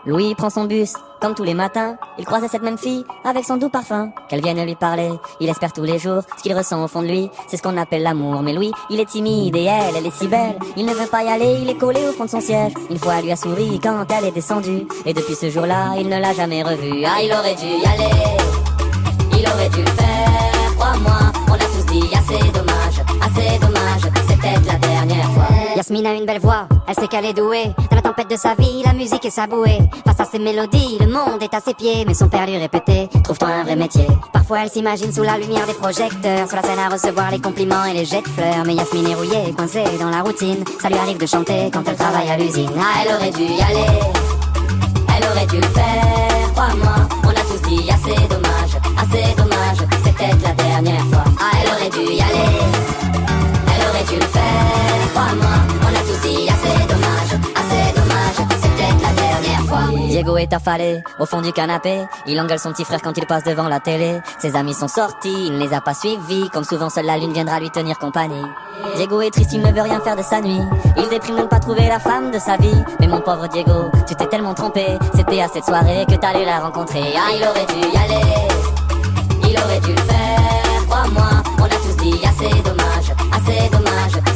Louis prend son bus, comme tous les matins. Il croise cette même fille, avec son doux parfum. Qu'elle vienne lui parler, il espère tous les jours. Ce qu'il ressent au fond de lui, c'est ce qu'on appelle l'amour. Mais Louis, il est timide et elle est si belle. Il ne veut pas y aller, il est collé au fond de son siège. Une fois, elle lui a souri quand elle est descendue. Et depuis ce jour-là, il ne l'a jamais revue. Ah, il aurait dû y aller, il aurait dû le faire, crois-moi. On a tous dit assez dommage, c'est peut-être la dernière fois. Yasmine a une belle voix, elle sait qu'elle est douée. Dans la tempête de sa vie, la musique est sa bouée. Face à ses mélodies, le monde est à ses pieds. Mais son père lui répétait, trouve-toi un vrai métier. Parfois elle s'imagine sous la lumière des projecteurs, sur la scène à recevoir les compliments et les jets de fleurs. Mais Yasmine est rouillée, coincée dans la routine. Ça lui arrive de chanter quand elle travaille à l'usine. Ah, elle aurait dû y aller, elle aurait dû le faire, crois-moi. On a tous dit assez dommage, c'est peut-être la dernière fois. Ah, elle aurait dû y aller, elle aurait dû le faire, crois-moi. On a tous dit assez dommage, c'est peut-être la dernière fois. Diego est affalé au fond du canapé. Il engueule son petit frère quand il passe devant la télé. Ses amis sont sortis, il ne les a pas suivis. Comme souvent, seule la lune viendra lui tenir compagnie. Diego est triste, il ne veut rien faire de sa nuit. Il déprime de ne pas trouver la femme de sa vie. Mais mon pauvre Diego, tu t'es tellement trompé. C'était à cette soirée que t'allais la rencontrer. Ah, il aurait dû y aller, il aurait dû le faire, crois-moi. On a tous dit assez dommage,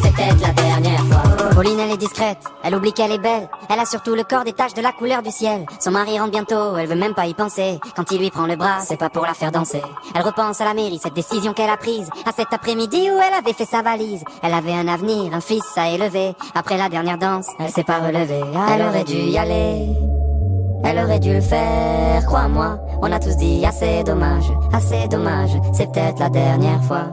c'est peut-être la dernière fois. Pauline elle est discrète, elle oublie qu'elle est belle. Elle a surtout le corps des taches de la couleur du ciel. Son mari rentre bientôt, elle veut même pas y penser. Quand il lui prend le bras, c'est pas pour la faire danser. Elle repense à la mairie, cette décision qu'elle a prise, à cet après-midi où elle avait fait sa valise. Elle avait un avenir, un fils à élever. Après la dernière danse, elle s'est pas relevée. Ah, Elle aurait dû y aller, elle aurait dû le faire, crois-moi. On a tous dit assez dommage, c'est peut-être la dernière fois.